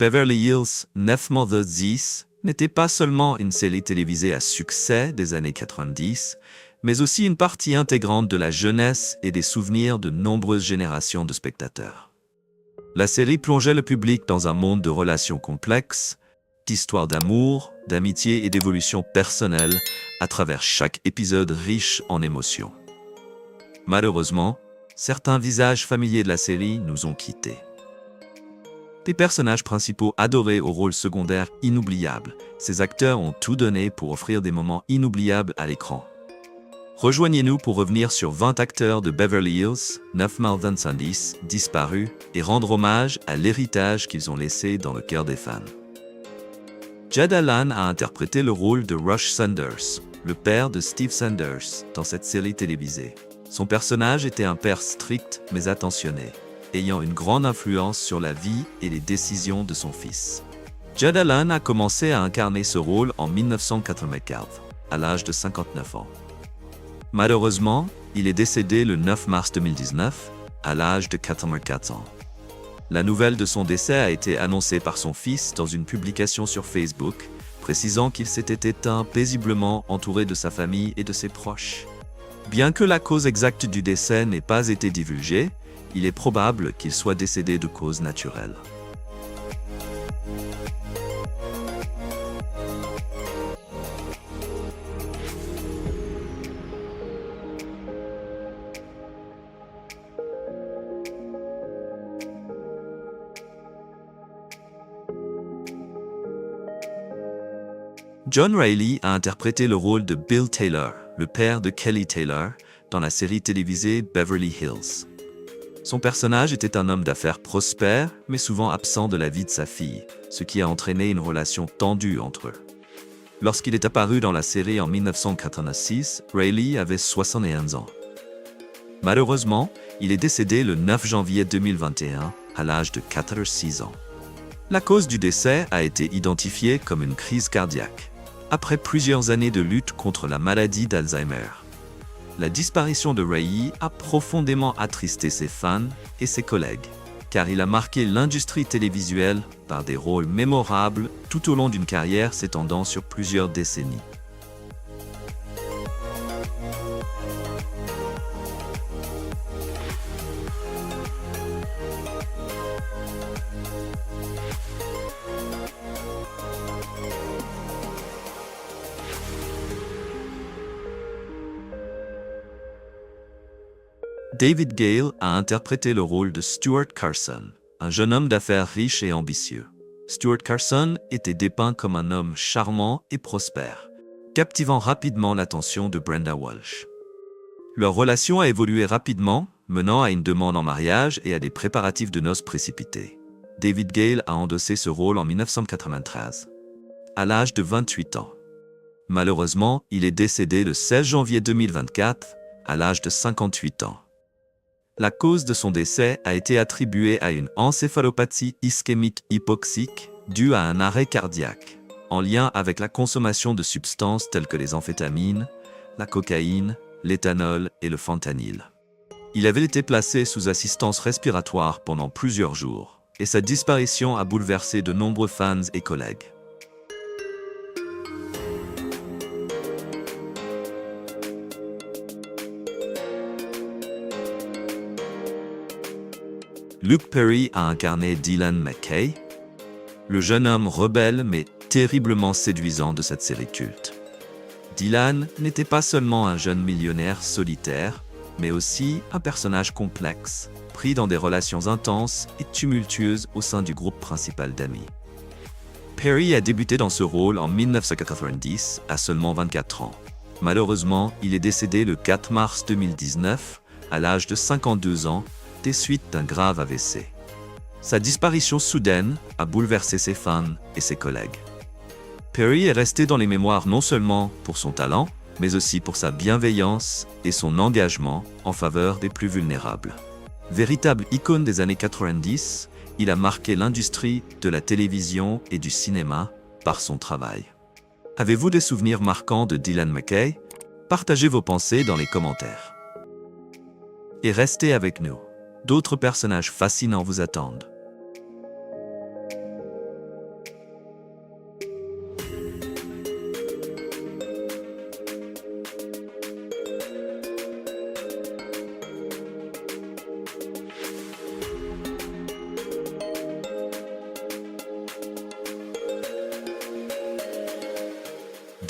Beverly Hills 90210 n'était pas seulement une série télévisée à succès des années 90, mais aussi une partie intégrante de la jeunesse et des souvenirs de nombreuses générations de spectateurs. La série plongeait le public dans un monde de relations complexes, d'histoires d'amour, d'amitié et d'évolution personnelle à travers chaque épisode riche en émotions. Malheureusement, certains visages familiers de la série nous ont quittés. Des personnages principaux adorés aux rôles secondaires inoubliables, ces acteurs ont tout donné pour offrir des moments inoubliables à l'écran. Rejoignez-nous pour revenir sur 20 acteurs de Beverly Hills 90210 disparus et rendre hommage à l'héritage qu'ils ont laissé dans le cœur des fans. Jed Allen a interprété le rôle de Rush Sanders, le père de Steve Sanders, dans cette série télévisée. Son personnage était un père strict mais attentionné, ayant une grande influence sur la vie et les décisions de son fils. Jed Allen a commencé à incarner ce rôle en 1994, à l'âge de 59 ans. Malheureusement, il est décédé le 9 mars 2019, à l'âge de 84 ans. La nouvelle de son décès a été annoncée par son fils dans une publication sur Facebook, précisant qu'il s'était éteint paisiblement entouré de sa famille et de ses proches. Bien que la cause exacte du décès n'ait pas été divulguée, il est probable qu'il soit décédé de cause naturelle. John Reilly a interprété le rôle de Bill Taylor, le père de Kelly Taylor, dans la série télévisée Beverly Hills. Son personnage était un homme d'affaires prospère, mais souvent absent de la vie de sa fille, ce qui a entraîné une relation tendue entre eux. Lorsqu'il est apparu dans la série en 1986, Reilly avait 61 ans. Malheureusement, il est décédé le 9 janvier 2021, à l'âge de 86 ans. La cause du décès a été identifiée comme une crise cardiaque, après plusieurs années de lutte contre la maladie d'Alzheimer. La disparition de Reilly a profondément attristé ses fans et ses collègues, car il a marqué l'industrie télévisuelle par des rôles mémorables tout au long d'une carrière s'étendant sur plusieurs décennies. David Gale a interprété le rôle de Stuart Carson, un jeune homme d'affaires riche et ambitieux. Stuart Carson était dépeint comme un homme charmant et prospère, captivant rapidement l'attention de Brenda Walsh. Leur relation a évolué rapidement, menant à une demande en mariage et à des préparatifs de noces précipités. David Gale a endossé ce rôle en 1993, à l'âge de 28 ans. Malheureusement, il est décédé le 16 janvier 2024, à l'âge de 58 ans. La cause de son décès a été attribuée à une encéphalopathie ischémique hypoxique due à un arrêt cardiaque, en lien avec la consommation de substances telles que les amphétamines, la cocaïne, l'éthanol et le fentanyl. Il avait été placé sous assistance respiratoire pendant plusieurs jours, et sa disparition a bouleversé de nombreux fans et collègues. Luke Perry a incarné Dylan McKay, le jeune homme rebelle mais terriblement séduisant de cette série culte. Dylan n'était pas seulement un jeune millionnaire solitaire, mais aussi un personnage complexe, pris dans des relations intenses et tumultueuses au sein du groupe principal d'amis. Perry a débuté dans ce rôle en 1990, à seulement 24 ans. Malheureusement, il est décédé le 4 mars 2019, à l'âge de 52 ans, des suites d'un grave AVC. Sa disparition soudaine a bouleversé ses fans et ses collègues. Perry est resté dans les mémoires non seulement pour son talent, mais aussi pour sa bienveillance et son engagement en faveur des plus vulnérables. Véritable icône des années 90, il a marqué l'industrie de la télévision et du cinéma par son travail. Avez-vous des souvenirs marquants de Dylan McKay? Partagez vos pensées dans les commentaires. Et restez avec nous. D'autres personnages fascinants vous attendent.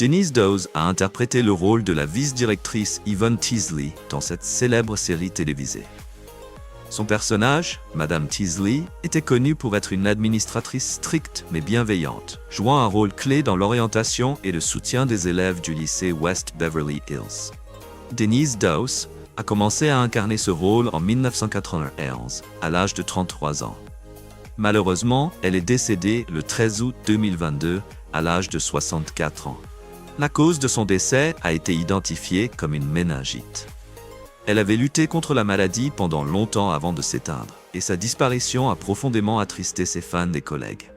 Denise Dawes a interprété le rôle de la vice-directrice Yvonne Teasley dans cette célèbre série télévisée. Son personnage, Madame Teasley, était connue pour être une administratrice stricte mais bienveillante, jouant un rôle clé dans l'orientation et le soutien des élèves du lycée West Beverly Hills. Denise Dawes a commencé à incarner ce rôle en 1991, à l'âge de 33 ans. Malheureusement, elle est décédée le 13 août 2022, à l'âge de 64 ans. La cause de son décès a été identifiée comme une méningite. Elle avait lutté contre la maladie pendant longtemps avant de s'éteindre, et sa disparition a profondément attristé ses fans et collègues.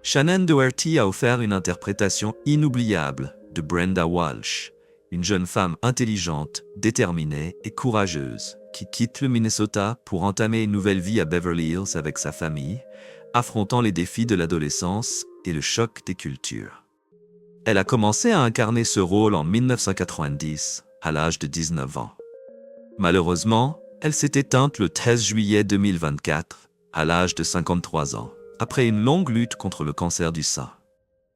Shannon Doherty a offert une interprétation inoubliable de Brenda Walsh, une jeune femme intelligente, déterminée et courageuse, qui quitte le Minnesota pour entamer une nouvelle vie à Beverly Hills avec sa famille, affrontant les défis de l'adolescence et le choc des cultures. Elle a commencé à incarner ce rôle en 1990, à l'âge de 19 ans. Malheureusement, elle s'est éteinte le 13 juillet 2024, à l'âge de 53 ans, après une longue lutte contre le cancer du sein.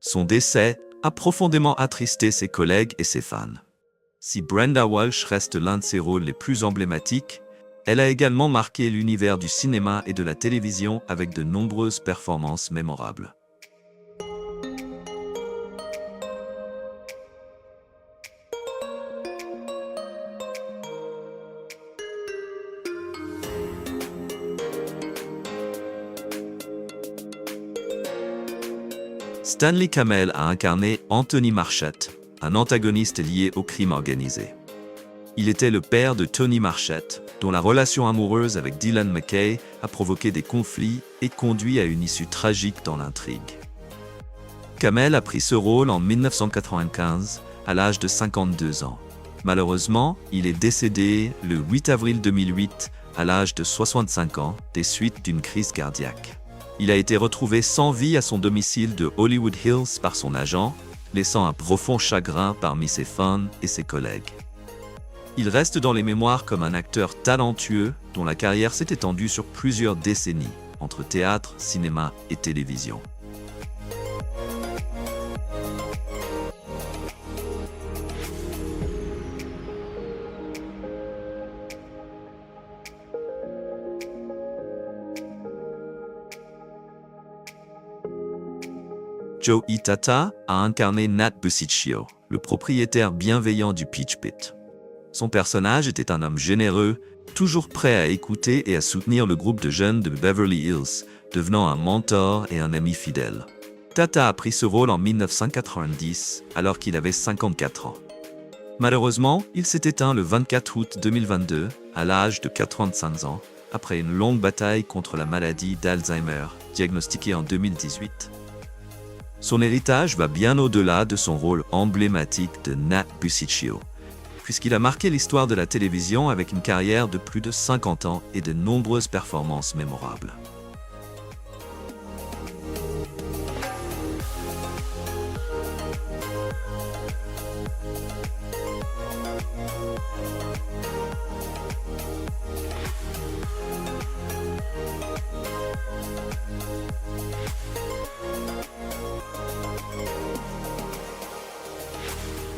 Son décès a profondément attristé ses collègues et ses fans. Si Brenda Walsh reste l'un de ses rôles les plus emblématiques, elle a également marqué l'univers du cinéma et de la télévision avec de nombreuses performances mémorables. Stanley Kamel a incarné Anthony Marchette, un antagoniste lié au crime organisé. Il était le père de Tony Marchette, dont la relation amoureuse avec Dylan McKay a provoqué des conflits et conduit à une issue tragique dans l'intrigue. Kamel a pris ce rôle en 1995, à l'âge de 52 ans. Malheureusement, il est décédé le 8 avril 2008, à l'âge de 65 ans, des suites d'une crise cardiaque. Il a été retrouvé sans vie à son domicile de Hollywood Hills par son agent, laissant un profond chagrin parmi ses fans et ses collègues. Il reste dans les mémoires comme un acteur talentueux dont la carrière s'est étendue sur plusieurs décennies, entre théâtre, cinéma et télévision. Joe Itata a incarné Nat Busicchio, le propriétaire bienveillant du Peach Pit. Son personnage était un homme généreux, toujours prêt à écouter et à soutenir le groupe de jeunes de Beverly Hills, devenant un mentor et un ami fidèle. Tata a pris ce rôle en 1990, alors qu'il avait 54 ans. Malheureusement, il s'est éteint le 24 août 2022, à l'âge de 85 ans, après une longue bataille contre la maladie d'Alzheimer, diagnostiquée en 2018. Son héritage va bien au-delà de son rôle emblématique de Nat Busicchio, puisqu'il a marqué l'histoire de la télévision avec une carrière de plus de 50 ans et de nombreuses performances mémorables.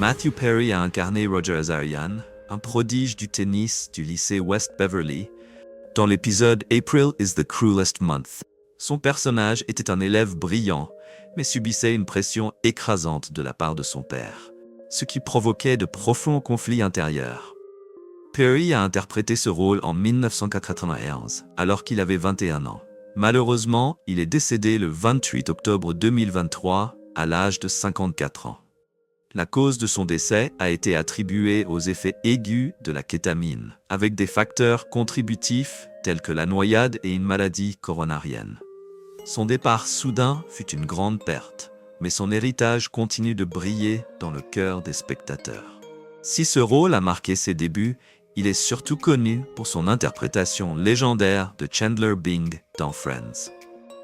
Matthew Perry a incarné Roger Azarian, un prodige du tennis du lycée West Beverly, dans l'épisode April is the Cruelest Month. Son personnage était un élève brillant, mais subissait une pression écrasante de la part de son père, ce qui provoquait de profonds conflits intérieurs. Perry a interprété ce rôle en 1991, alors qu'il avait 21 ans. Malheureusement, il est décédé le 28 octobre 2023, à l'âge de 54 ans. La cause de son décès a été attribuée aux effets aigus de la kétamine, avec des facteurs contributifs tels que la noyade et une maladie coronarienne. Son départ soudain fut une grande perte, mais son héritage continue de briller dans le cœur des spectateurs. Si ce rôle a marqué ses débuts, il est surtout connu pour son interprétation légendaire de Chandler Bing dans Friends.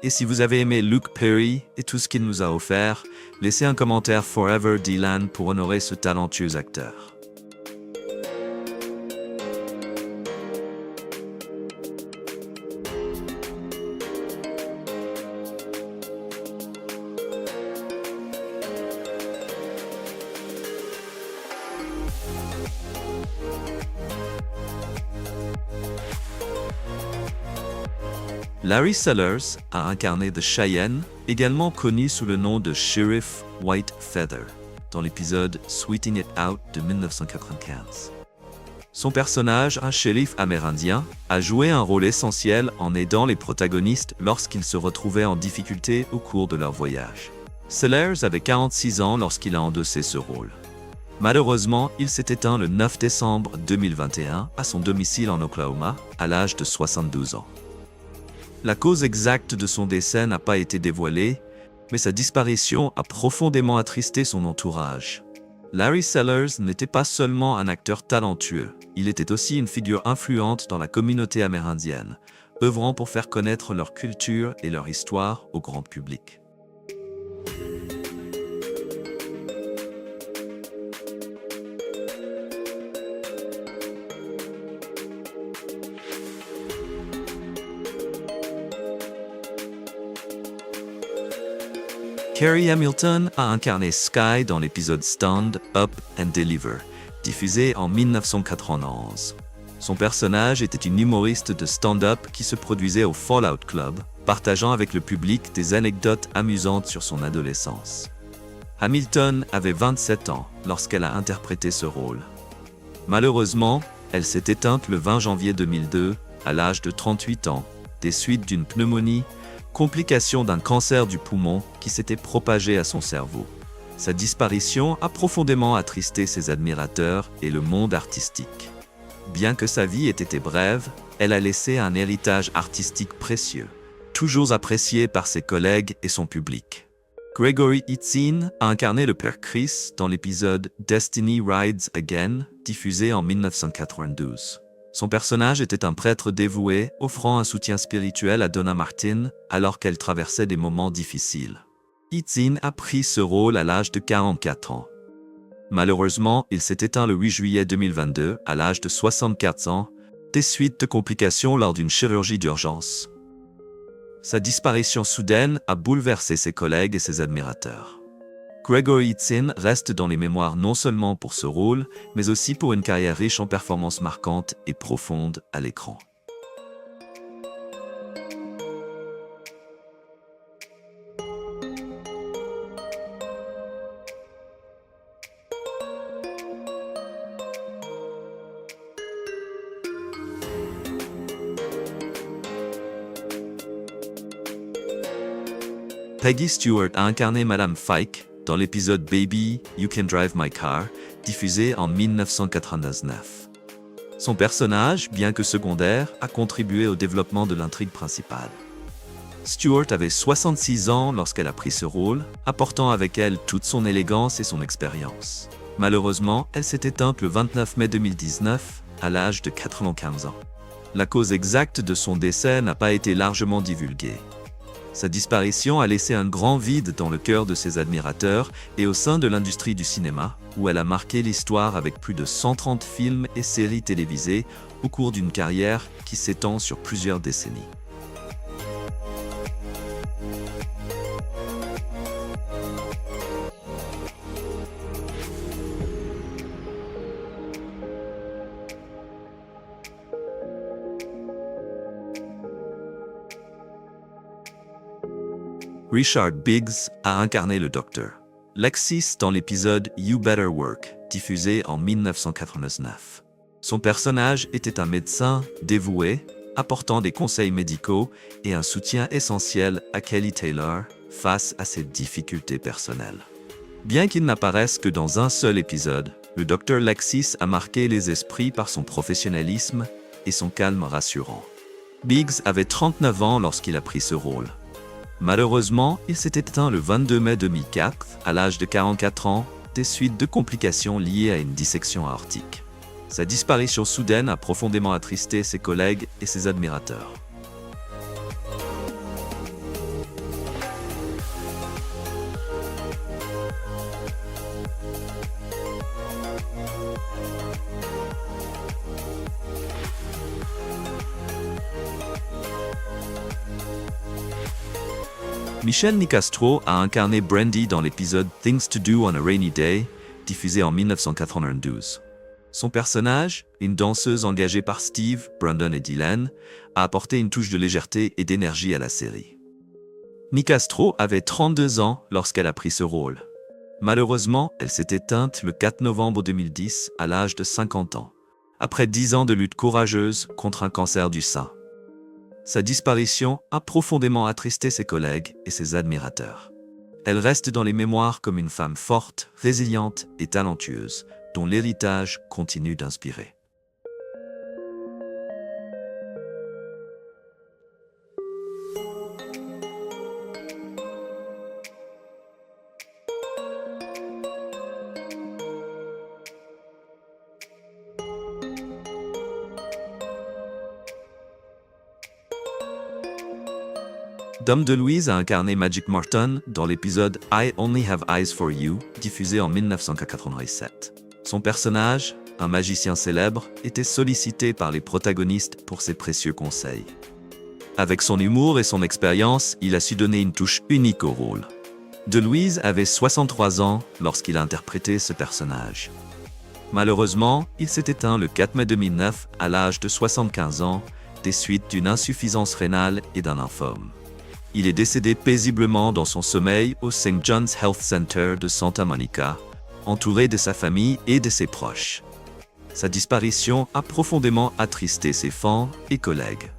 Et si vous avez aimé Luke Perry et tout ce qu'il nous a offert, laissez un commentaire Forever Dylan pour honorer ce talentueux acteur. Larry Sellers a incarné The Cheyenne, également connu sous le nom de Sheriff White Feather, dans l'épisode Sweetin' It Out de 1995. Son personnage, un shérif amérindien, a joué un rôle essentiel en aidant les protagonistes lorsqu'ils se retrouvaient en difficulté au cours de leur voyage. Sellers avait 46 ans lorsqu'il a endossé ce rôle. Malheureusement, il s'est éteint le 9 décembre 2021 à son domicile en Oklahoma, à l'âge de 72 ans. La cause exacte de son décès n'a pas été dévoilée, mais sa disparition a profondément attristé son entourage. Larry Sellers n'était pas seulement un acteur talentueux, il était aussi une figure influente dans la communauté amérindienne, œuvrant pour faire connaître leur culture et leur histoire au grand public. Kerry Hamilton a incarné Sky dans l'épisode Stand Up and Deliver, diffusé en 1991. Son personnage était une humoriste de stand-up qui se produisait au Fallout Club, partageant avec le public des anecdotes amusantes sur son adolescence. Hamilton avait 27 ans lorsqu'elle a interprété ce rôle. Malheureusement, elle s'est éteinte le 20 janvier 2002, à l'âge de 38 ans, des suites d'une pneumonie, complication d'un cancer du poumon qui s'était propagé à son cerveau. Sa disparition a profondément attristé ses admirateurs et le monde artistique. Bien que sa vie ait été brève, elle a laissé un héritage artistique précieux, toujours apprécié par ses collègues et son public. Gregory Itzin a incarné le père Chris dans l'épisode Destiny Rides Again, diffusé en 1992. Son personnage était un prêtre dévoué, offrant un soutien spirituel à Donna Martin alors qu'elle traversait des moments difficiles. Itzin a pris ce rôle à l'âge de 44 ans. Malheureusement, il s'est éteint le 8 juillet 2022 à l'âge de 64 ans, des suites de complications lors d'une chirurgie d'urgence. Sa disparition soudaine a bouleversé ses collègues et ses admirateurs. Gregory Itzin reste dans les mémoires non seulement pour ce rôle, mais aussi pour une carrière riche en performances marquantes et profondes à l'écran. Peggy Stewart a incarné Madame Fike dans l'épisode Baby, You Can Drive My Car, diffusé en 1999. Son personnage, bien que secondaire, a contribué au développement de l'intrigue principale. Stewart avait 66 ans lorsqu'elle a pris ce rôle, apportant avec elle toute son élégance et son expérience. Malheureusement, elle s'est éteinte le 29 mai 2019, à l'âge de 95 ans. La cause exacte de son décès n'a pas été largement divulguée. Sa disparition a laissé un grand vide dans le cœur de ses admirateurs et au sein de l'industrie du cinéma, où elle a marqué l'histoire avec plus de 130 films et séries télévisées au cours d'une carrière qui s'étend sur plusieurs décennies. Richard Biggs a incarné le docteur Lexis dans l'épisode You Better Work, diffusé en 1999. Son personnage était un médecin dévoué, apportant des conseils médicaux et un soutien essentiel à Kelly Taylor face à ses difficultés personnelles. Bien qu'il n'apparaisse que dans un seul épisode, le docteur Lexis a marqué les esprits par son professionnalisme et son calme rassurant. Biggs avait 39 ans lorsqu'il a pris ce rôle. Malheureusement, il s'est éteint le 22 mai 2004, à l'âge de 44 ans, des suites de complications liées à une dissection aortique. Sa disparition soudaine a profondément attristé ses collègues et ses admirateurs. Michelle Nicastro a incarné Brandy dans l'épisode Things to Do on a Rainy Day, diffusé en 1992. Son personnage, une danseuse engagée par Steve, Brandon et Dylan, a apporté une touche de légèreté et d'énergie à la série. Nicastro avait 32 ans lorsqu'elle a pris ce rôle. Malheureusement, elle s'est éteinte le 4 novembre 2010 à l'âge de 50 ans, après 10 ans de lutte courageuse contre un cancer du sein. Sa disparition a profondément attristé ses collègues et ses admirateurs. Elle reste dans les mémoires comme une femme forte, résiliente et talentueuse, dont l'héritage continue d'inspirer. Dom DeLuise a incarné Magic Martin dans l'épisode I Only Have Eyes for You, diffusé en 1987. Son personnage, un magicien célèbre, était sollicité par les protagonistes pour ses précieux conseils. Avec son humour et son expérience, il a su donner une touche unique au rôle. DeLuise avait 63 ans lorsqu'il a interprété ce personnage. Malheureusement, il s'est éteint le 4 mai 2009 à l'âge de 75 ans, des suites d'une insuffisance rénale et d'un lymphome. Il est décédé paisiblement dans son sommeil au St. John's Health Center de Santa Monica, entouré de sa famille et de ses proches. Sa disparition a profondément attristé ses fans et collègues.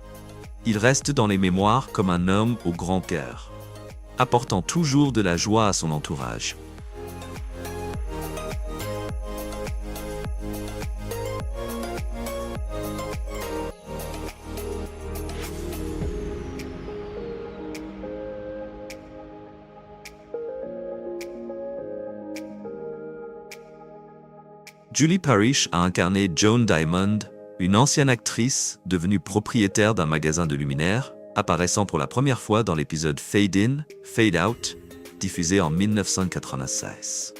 Il reste dans les mémoires comme un homme au grand cœur, apportant toujours de la joie à son entourage. Julie Parrish a incarné Joan Diamond, une ancienne actrice devenue propriétaire d'un magasin de luminaires, apparaissant pour la première fois dans l'épisode Fade In, Fade Out, diffusé en 1996.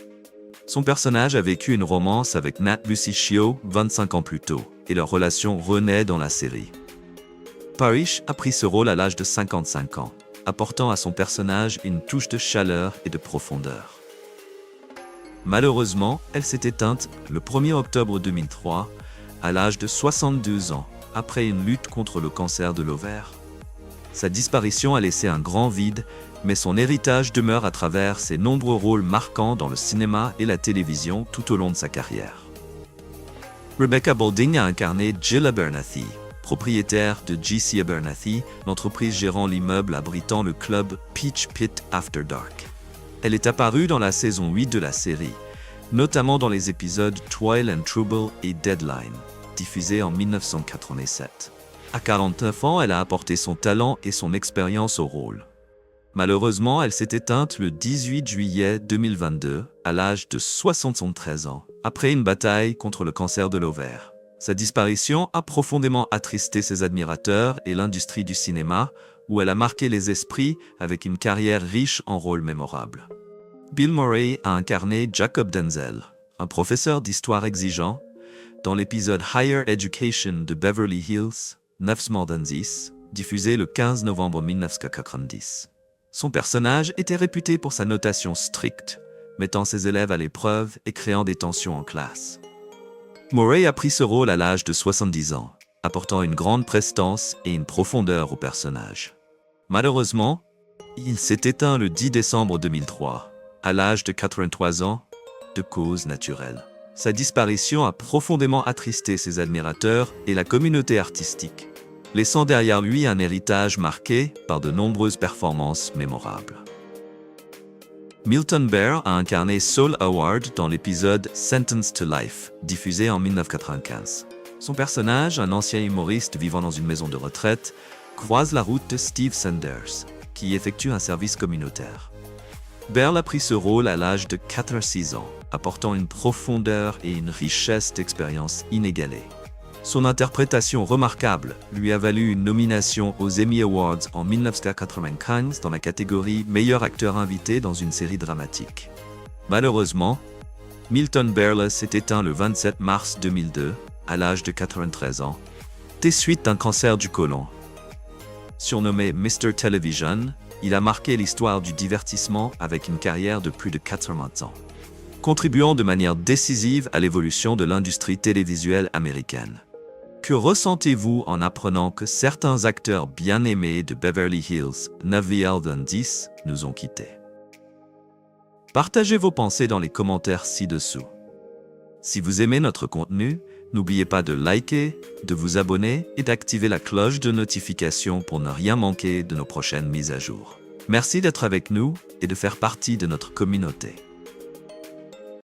Son personnage a vécu une romance avec Nat Lucicchio 25 ans plus tôt, et leur relation renaît dans la série. Parrish a pris ce rôle à l'âge de 55 ans, apportant à son personnage une touche de chaleur et de profondeur. Malheureusement, elle s'est éteinte le 1er octobre 2003, à l'âge de 72 ans, après une lutte contre le cancer de l'ovaire. Sa disparition a laissé un grand vide, mais son héritage demeure à travers ses nombreux rôles marquants dans le cinéma et la télévision tout au long de sa carrière. Rebecca Balding a incarné Jill Abernathy, propriétaire de J.C. Abernathy, l'entreprise gérant l'immeuble abritant le club Peach Pit After Dark. Elle est apparue dans la saison 8 de la série, notamment dans les épisodes Toil and Trouble et Deadline, diffusés en 1987. À 49 ans, elle a apporté son talent et son expérience au rôle. Malheureusement, elle s'est éteinte le 18 juillet 2022, à l'âge de 73 ans, après une bataille contre le cancer de l'ovaire. Sa disparition a profondément attristé ses admirateurs et l'industrie du cinéma, où elle a marqué les esprits avec une carrière riche en rôles mémorables. Bill Murray a incarné Jacob Denzel, un professeur d'histoire exigeant, dans l'épisode Higher Education de Beverly Hills, 9 More Than This, diffusé le 15 novembre 1990. Son personnage était réputé pour sa notation stricte, mettant ses élèves à l'épreuve et créant des tensions en classe. Murray a pris ce rôle à l'âge de 70 ans, apportant une grande prestance et une profondeur au personnage. Malheureusement, il s'est éteint le 10 décembre 2003, à l'âge de 83 ans, de cause naturelle. Sa disparition a profondément attristé ses admirateurs et la communauté artistique, laissant derrière lui un héritage marqué par de nombreuses performances mémorables. Milton Berle a incarné Saul Howard dans l'épisode Sentenced to Life, diffusé en 1995. Son personnage, un ancien humoriste vivant dans une maison de retraite, croise la route de Steve Sanders, qui effectue un service communautaire. Berle a pris ce rôle à l'âge de 86 ans, apportant une profondeur et une richesse d'expérience inégalées. Son interprétation remarquable lui a valu une nomination aux Emmy Awards en 1995 dans la catégorie Meilleur acteur invité dans une série dramatique. Malheureusement, Milton Berle s'est éteint le 27 mars 2002, à l'âge de 93 ans, des suites d'un cancer du côlon. Surnommé Mr. Television, il a marqué l'histoire du divertissement avec une carrière de plus de 80 ans. contribuant de manière décisive à l'évolution de l'industrie télévisuelle américaine. Que ressentez-vous en apprenant que certains acteurs bien aimés de Beverly Hills 90210 nous ont quittés? Partagez vos pensées dans les commentaires ci-dessous. Si vous aimez notre contenu, n'oubliez pas de liker, de vous abonner et d'activer la cloche de notification pour ne rien manquer de nos prochaines mises à jour. Merci d'être avec nous et de faire partie de notre communauté.